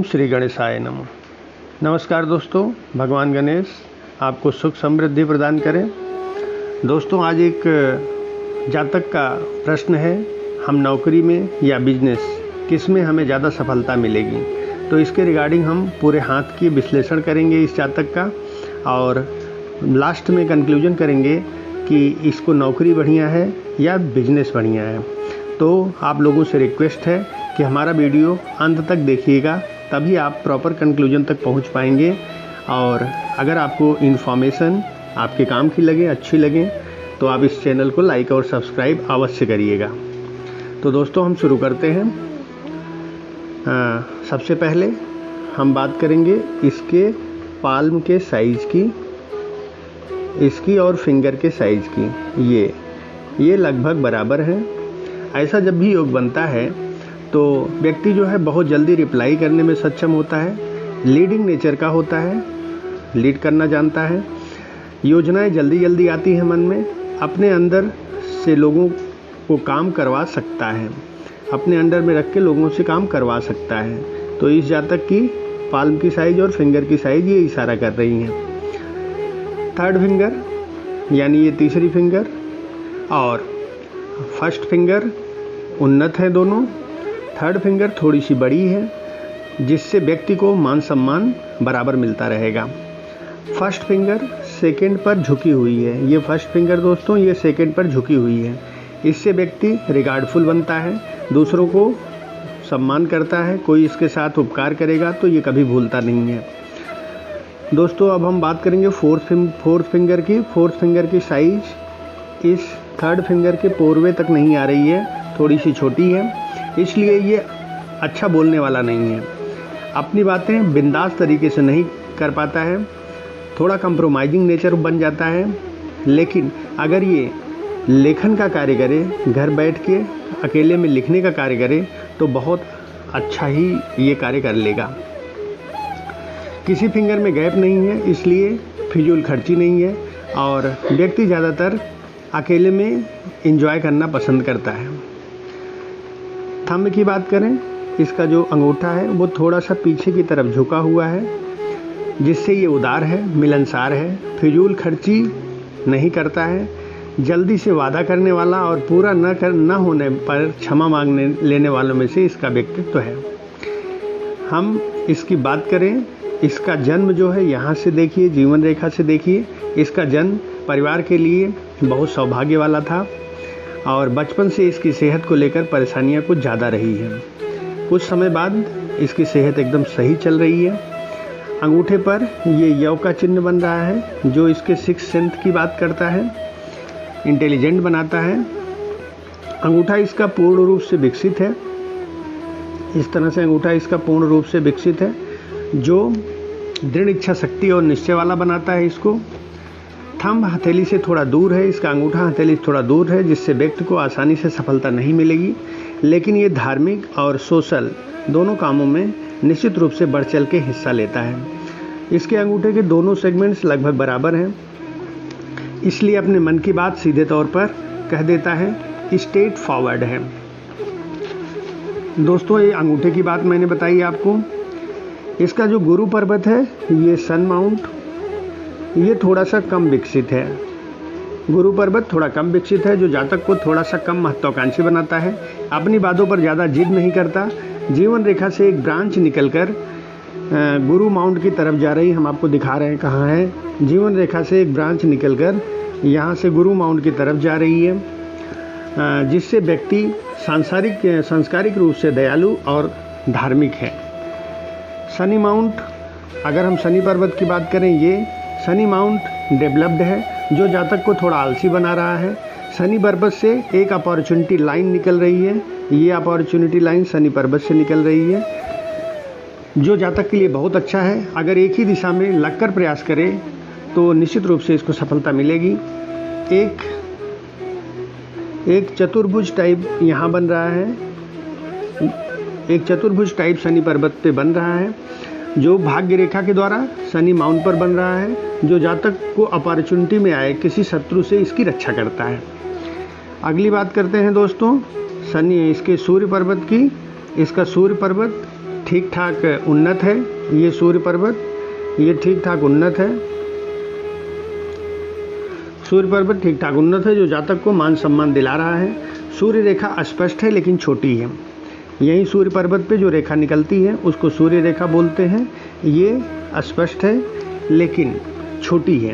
ओम श्री गणेशाय नमः। नमस्कार दोस्तों, भगवान गणेश आपको सुख समृद्धि प्रदान करें। दोस्तों, आज एक जातक का प्रश्न है, हम नौकरी में या बिजनेस किस में हमें ज़्यादा सफलता मिलेगी। तो इसके रिगार्डिंग हम पूरे हाथ की विश्लेषण करेंगे इस जातक का, और लास्ट में कंक्लूजन करेंगे कि इसको नौकरी बढ़िया है या बिजनेस बढ़िया है। तो आप लोगों से रिक्वेस्ट है कि हमारा वीडियो अंत तक देखिएगा, तभी आप प्रॉपर कंक्लूजन तक पहुंच पाएंगे। और अगर आपको इन्फॉर्मेशन आपके काम की लगे, अच्छी लगे, तो आप इस चैनल को लाइक और सब्सक्राइब अवश्य करिएगा। तो दोस्तों, हम शुरू करते हैं। सबसे पहले हम बात करेंगे इसके पाल्म के साइज़ की, इसकी और फिंगर के साइज़ की। ये लगभग बराबर हैं। ऐसा जब भी योग बनता है तो व्यक्ति जो है बहुत जल्दी रिप्लाई करने में सक्षम होता है, लीडिंग नेचर का होता है, लीड करना जानता है, योजनाएं जल्दी जल्दी आती हैं मन में, अपने अंदर से लोगों को काम करवा सकता है, अपने अंडर में रख के लोगों से काम करवा सकता है। तो इस जातक की पाल्म की साइज़ और फिंगर की साइज़ ये इशारा कर रही हैं। थर्ड फिंगर यानी ये तीसरी फिंगर और फर्स्ट फिंगर उन्नत है दोनों। थर्ड फिंगर थोड़ी सी बड़ी है, जिससे व्यक्ति को मान सम्मान बराबर मिलता रहेगा। फर्स्ट फिंगर सेकंड पर झुकी हुई है। ये फर्स्ट फिंगर दोस्तों, ये सेकंड पर झुकी हुई है। इससे व्यक्ति रिगार्डफुल बनता है, दूसरों को सम्मान करता है। कोई इसके साथ उपकार करेगा तो ये कभी भूलता नहीं है। दोस्तों, अब हम बात करेंगे फोर्थ फिंगर की। फोर्थ फिंगर की साइज इस थर्ड फिंगर के पोरवे तक नहीं आ रही है, थोड़ी सी छोटी है, इसलिए ये अच्छा बोलने वाला नहीं है। अपनी बातें बिंदास तरीके से नहीं कर पाता है, थोड़ा कंप्रोमाइजिंग नेचर बन जाता है। लेकिन अगर ये लेखन का कार्य करे, घर बैठ के अकेले में लिखने का कार्य करे, तो बहुत अच्छा ही ये कार्य कर लेगा। किसी फिंगर में गैप नहीं है, इसलिए फिजूल खर्ची नहीं है, और व्यक्ति ज़्यादातर अकेले में एंजॉय करना पसंद करता है। थंब की बात करें, इसका जो अंगूठा है वो थोड़ा सा पीछे की तरफ झुका हुआ है, जिससे ये उदार है, मिलनसार है, फिजूल खर्ची नहीं करता है, जल्दी से वादा करने वाला और पूरा न होने पर क्षमा मांगने लेने वालों में से इसका व्यक्तित्व है। हम इसकी बात करें, इसका जन्म जो है यहाँ से देखिए, जीवन रेखा से देखिए, इसका जन्म परिवार के लिए बहुत सौभाग्य वाला था, और बचपन से इसकी सेहत को लेकर परेशानियां कुछ ज़्यादा रही हैं। कुछ समय बाद इसकी सेहत एकदम सही चल रही है। अंगूठे पर ये यव का चिन्ह बन रहा है, जो इसके सिक्स सेंथ की बात करता है, इंटेलिजेंट बनाता है। अंगूठा इसका पूर्ण रूप से विकसित है। इस तरह से अंगूठा इसका पूर्ण रूप से विकसित है, जो दृढ़ इच्छा शक्ति और निश्चय वाला बनाता है इसको। थंब हथेली से थोड़ा दूर है, इसका अंगूठा हथेली से थोड़ा दूर है, जिससे व्यक्ति को आसानी से सफलता नहीं मिलेगी। लेकिन ये धार्मिक और सोशल दोनों कामों में निश्चित रूप से बढ़ चढ़ के हिस्सा लेता है। इसके अंगूठे के दोनों सेगमेंट्स लगभग बराबर हैं, इसलिए अपने मन की बात सीधे तौर पर कह देता है, स्ट्रेट फॉरवर्ड है। दोस्तों, ये अंगूठे की बात मैंने बताई आपको। इसका जो गुरु पर्वत है, ये सन माउंट, ये थोड़ा सा कम विकसित है। गुरु पर्वत थोड़ा कम विकसित है, जो जातक को थोड़ा सा कम महत्वाकांक्षी बनाता है, अपनी बातों पर ज़्यादा जिद नहीं करता। जीवन रेखा से एक ब्रांच निकलकर गुरु माउंट की तरफ जा रही, हम आपको दिखा रहे हैं कहाँ है। जीवन रेखा से एक ब्रांच निकलकर यहाँ से गुरु माउंट की तरफ जा रही है, जिससे व्यक्ति सांसारिक रूप से दयालु और धार्मिक है। शनि माउंट, अगर हम शनि पर्वत की बात करें, ये शनि माउंट डेवलप्ड है, जो जातक को थोड़ा आलसी बना रहा है। शनि पर्वत से एक अपॉर्चुनिटी लाइन निकल रही है, ये अपॉर्चुनिटी लाइन शनि पर्वत से निकल रही है, जो जातक के लिए बहुत अच्छा है। अगर एक ही दिशा में लगकर प्रयास करे तो निश्चित रूप से इसको सफलता मिलेगी। एक चतुर्भुज टाइप यहाँ बन रहा है, एक चतुर्भुज टाइप शनि पर्वत पे बन रहा है, जो भाग्य रेखा के द्वारा शनि माउंट पर बन रहा है, जो जातक को अपॉर्चुनिटी में आए किसी शत्रु से इसकी रक्षा करता है। अगली बात करते हैं दोस्तों शनि इसके सूर्य पर्वत की। इसका सूर्य पर्वत ठीक ठाक उन्नत है। ये सूर्य पर्वत ये ठीक ठाक उन्नत है। सूर्य पर्वत ठीक ठाक उन्नत है जो जातक को मान सम्मान दिला रहा है। सूर्य रेखा अस्पष्ट है लेकिन छोटी है। यही सूर्य पर्वत पे जो रेखा निकलती है उसको सूर्य रेखा बोलते हैं। ये अस्पष्ट है लेकिन छोटी है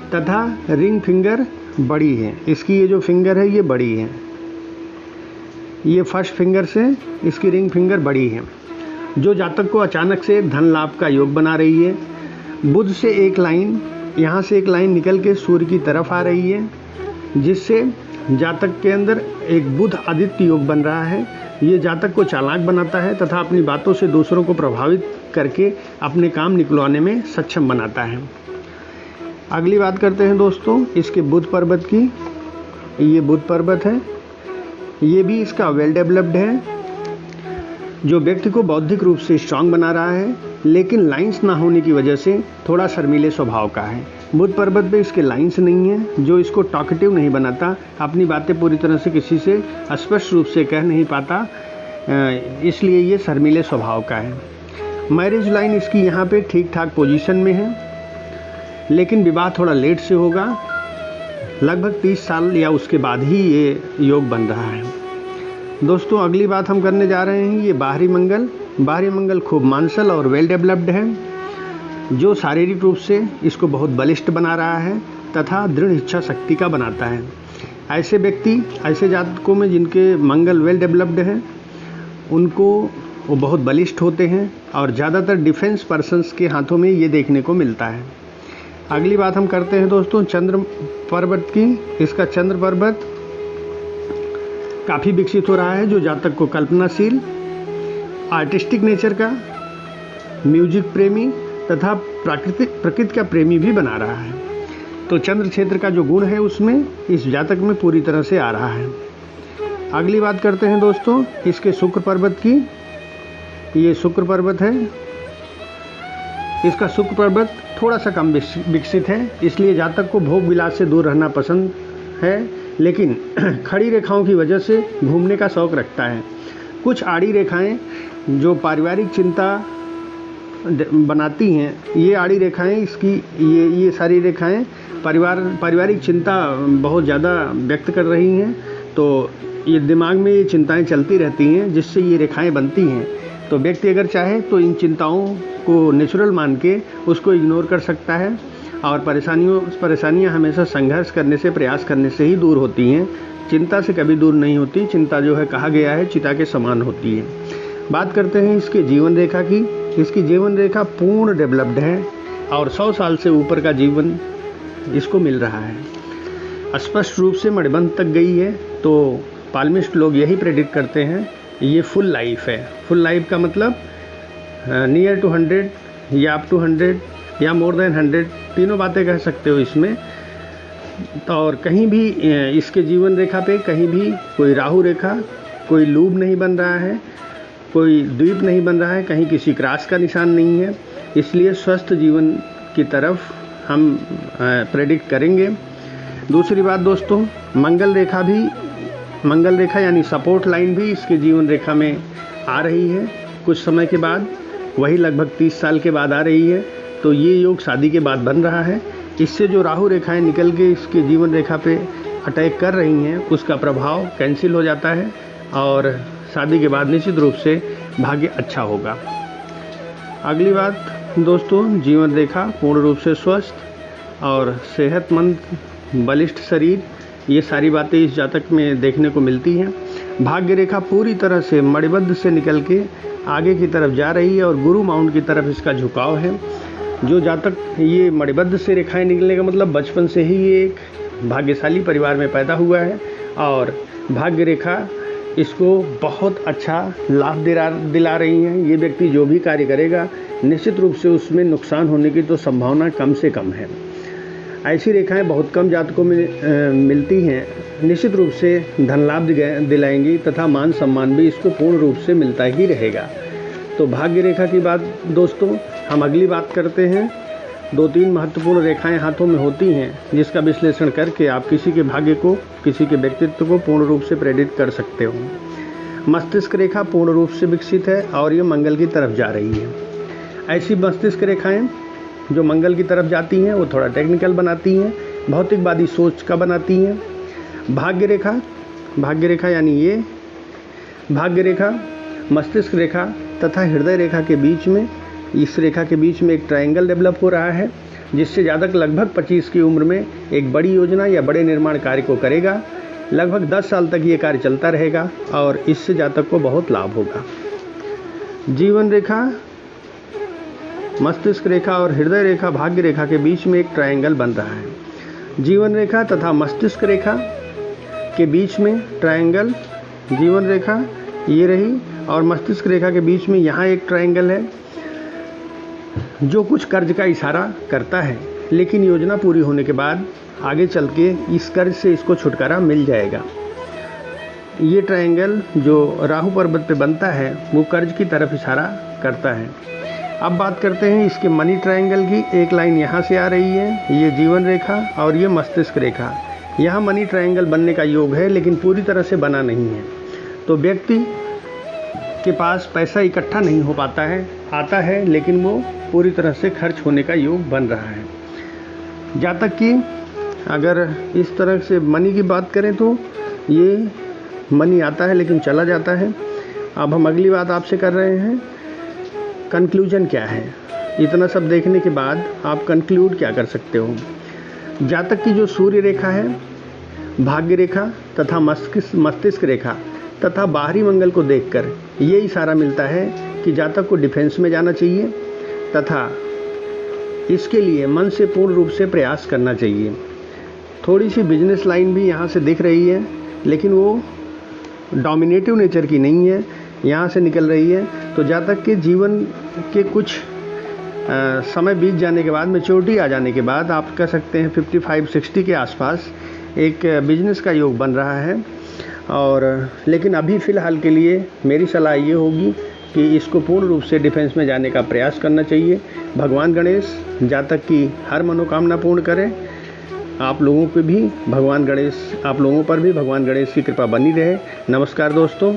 तथा रिंग फिंगर बड़ी है। इसकी ये जो फिंगर है ये बड़ी है। ये फर्स्ट फिंगर से इसकी रिंग फिंगर बड़ी है जो जातक को अचानक से धन लाभ का योग बना रही है। बुध से एक लाइन, यहाँ से एक लाइन निकल के सूर्य की तरफ आ रही है जिससे जातक के अंदर एक बुध आदित्य योग बन रहा है। ये जातक को चालाक बनाता है तथा अपनी बातों से दूसरों को प्रभावित करके अपने काम निकलवाने में सक्षम बनाता है। अगली बात करते हैं दोस्तों इसके बुध पर्वत की। ये बुध पर्वत है। ये भी इसका वेल डेवलप्ड है जो व्यक्ति को बौद्धिक रूप से स्ट्रांग बना रहा है लेकिन लाइंस ना होने की वजह से थोड़ा शर्मीले स्वभाव का है। बुध पर्वत पे इसके लाइंस नहीं है जो इसको टॉकेटिव नहीं बनाता। अपनी बातें पूरी तरह से किसी से स्पष्ट रूप से कह नहीं पाता, इसलिए ये शर्मीले स्वभाव का है। मैरिज लाइन इसकी यहाँ पे ठीक ठाक पोजीशन में है लेकिन विवाह थोड़ा लेट से होगा। लगभग 30 साल या उसके बाद ही ये योग बन रहा है। दोस्तों अगली बात हम करने जा रहे हैं ये बाहरी मंगल। बाहरी मंगल खूब मांसल और वेल डेवलप्ड है जो शारीरिक रूप से इसको बहुत बलिष्ठ बना रहा है तथा दृढ़ इच्छा शक्ति का बनाता है। ऐसे व्यक्ति, ऐसे जातकों में जिनके मंगल वेल डेवलप्ड है उनको वो बहुत बलिष्ठ होते हैं और ज़्यादातर डिफेंस पर्सन्स के हाथों में ये देखने को मिलता है। अगली बात हम करते हैं दोस्तों चंद्र पर्वत की। इसका चंद्र पर्वत काफ़ी विकसित हो रहा है जो जातक को कल्पनाशील, आर्टिस्टिक नेचर का, म्यूजिक प्रेमी तथा प्रकृति का प्रेमी भी बना रहा है। तो चंद्र क्षेत्र का जो गुण है उसमें इस जातक में पूरी तरह से आ रहा है। अगली बात करते हैं दोस्तों इसके शुक्र पर्वत की। ये शुक्र पर्वत है। इसका शुक्र पर्वत थोड़ा सा कम विकसित है इसलिए जातक को भोग विलास से दूर रहना पसंद है लेकिन खड़ी रेखाओं की वजह से घूमने का शौक़ रखता है। कुछ आड़ी रेखाएं जो पारिवारिक चिंता बनाती हैं, ये आड़ी रेखाएं इसकी ये सारी रेखाएं पारिवारिक चिंता बहुत ज़्यादा व्यक्त कर रही हैं। तो ये दिमाग में ये चिंताएं चलती रहती हैं जिससे ये रेखाएं बनती हैं। तो व्यक्ति अगर चाहे तो इन चिंताओं को नेचुरल मान के उसको इग्नोर कर सकता है और परेशानियां हमेशा संघर्ष करने से, प्रयास करने से ही दूर होती हैं। चिंता से कभी दूर नहीं होती। चिंता जो है कहा गया है चिता के समान होती है। बात करते हैं इसके जीवन रेखा की। इसकी जीवन रेखा पूर्ण डेवलप्ड है और 100 साल से ऊपर का जीवन इसको मिल रहा है। स्पष्ट रूप से मणिबंध तक गई है। तो पाल्मिस्ट लोग यही प्रेडिक्ट करते हैं ये फुल लाइफ है। फुल लाइफ का मतलब नियर टू 100 या अप टू 100 या मोर देन 100, तीनों बातें कह सकते हो इसमें। तो और कहीं भी इसके जीवन रेखा पे कहीं भी कोई राहु रेखा, कोई लूप नहीं बन रहा है, कोई द्वीप नहीं बन रहा है, कहीं किसी क्रॉस का निशान नहीं है। इसलिए स्वस्थ जीवन की तरफ हम प्रेडिक्ट करेंगे। दूसरी बात दोस्तों मंगल रेखा यानी सपोर्ट लाइन भी इसके जीवन रेखा में आ रही है कुछ समय के बाद, वही लगभग 30 साल के बाद आ रही है। तो ये योग शादी के बाद बन रहा है। इससे जो राहु रेखाएं निकल के इसके जीवन रेखा पे अटैक कर रही हैं उसका प्रभाव कैंसिल हो जाता है और शादी के बाद निश्चित रूप से भाग्य अच्छा होगा। अगली बात दोस्तों जीवन रेखा पूर्ण रूप से स्वस्थ और सेहतमंद, बलिष्ठ शरीर, ये सारी बातें इस जातक में देखने को मिलती हैं। भाग्य रेखा पूरी तरह से मणिबद्ध से निकल के आगे की तरफ जा रही है और गुरु माउंट की तरफ इसका झुकाव है। जो जातक ये मणिबद्ध से रेखाएं निकलने का मतलब बचपन से ही ये एक भाग्यशाली परिवार में पैदा हुआ है और भाग्य रेखा इसको बहुत अच्छा लाभ दिला रही हैं। ये व्यक्ति जो भी कार्य करेगा निश्चित रूप से उसमें नुकसान होने की तो संभावना कम से कम है। ऐसी रेखाएं बहुत कम जातकों में मिलती हैं। निश्चित रूप से धन लाभ दिलाएंगी तथा मान सम्मान भी इसको पूर्ण रूप से मिलता ही रहेगा। तो भाग्य रेखा की बात दोस्तों हम अगली बात करते हैं। 2-3 महत्वपूर्ण रेखाएं हाथों में होती हैं जिसका विश्लेषण करके आप किसी के भाग्य को, किसी के व्यक्तित्व को पूर्ण रूप से प्रेडिक्ट कर सकते हो। मस्तिष्क रेखा पूर्ण रूप से विकसित है और ये मंगल की तरफ जा रही है। ऐसी मस्तिष्क रेखाएं जो मंगल की तरफ जाती हैं वो थोड़ा टेक्निकल बनाती हैं, भौतिकवादी सोच का बनाती हैं। भाग्य रेखा यानी ये भाग्य रेखा मस्तिष्क रेखा तथा हृदय रेखा के बीच में, इस रेखा के बीच में एक ट्रायंगल डेवलप हो रहा है, जिससे जातक लगभग 25 की उम्र में एक बड़ी योजना या बड़े निर्माण कार्य को करेगा। लगभग 10 साल तक ये कार्य चलता रहेगा और इससे जातक को बहुत लाभ होगा। जीवन रेखा मस्तिष्क रेखा और हृदय रेखा भाग्य रेखा के बीच में एक ट्रायंगल बन रहा है। जीवन रेखा तथा मस्तिष्क रेखा के बीच में ट्रायंगल, जीवन रेखा ये रही और मस्तिष्क रेखा के बीच में यहाँ एक ट्रायंगल है जो कुछ कर्ज का इशारा करता है, लेकिन योजना पूरी होने के बाद आगे चल के इस कर्ज से इसको छुटकारा मिल जाएगा। ये ट्रायंगल जो राहु पर्वत पे बनता है वो कर्ज की तरफ इशारा करता है। अब बात करते हैं इसके मनी ट्रायंगल की। एक लाइन यहाँ से आ रही है, ये जीवन रेखा और ये मस्तिष्क रेखा। यहाँ मनी ट्रायंगल बनने का योग है, लेकिन पूरी तरह से बना नहीं है, तो व्यक्ति के पास पैसा इकट्ठा नहीं हो पाता है, आता है लेकिन वो पूरी तरह से खर्च होने का योग बन रहा है। जातक की अगर इस तरह से मनी की बात करें तो ये मनी आता है लेकिन चला जाता है। अब हम अगली बात आपसे कर रहे हैं, कंक्लूजन क्या है। इतना सब देखने के बाद आप कंक्लूड क्या कर सकते हो। जातक की जो सूर्य रेखा है, भाग्य रेखा तथा मस्तिष्क रेखा तथा बाहरी मंगल को देखकर ये इशारा मिलता है कि जातक को डिफेंस में जाना चाहिए तथा इसके लिए मन से पूर्ण रूप से प्रयास करना चाहिए। थोड़ी सी बिजनेस लाइन भी यहाँ से दिख रही है, लेकिन वो डोमिनेटिव नेचर की नहीं है, यहाँ से निकल रही है। तो जातक के जीवन के कुछ समय बीत जाने के बाद, मैच्योरिटी आ जाने के बाद, आप कह सकते हैं 55-60 के आसपास एक बिजनेस का योग बन रहा है। और लेकिन अभी फ़िलहाल के लिए मेरी सलाह ये होगी कि इसको पूर्ण रूप से डिफेंस में जाने का प्रयास करना चाहिए। भगवान गणेश जातक की हर मनोकामना पूर्ण करें। आप लोगों पर भी भगवान गणेश की कृपा बनी रहे। नमस्कार दोस्तों।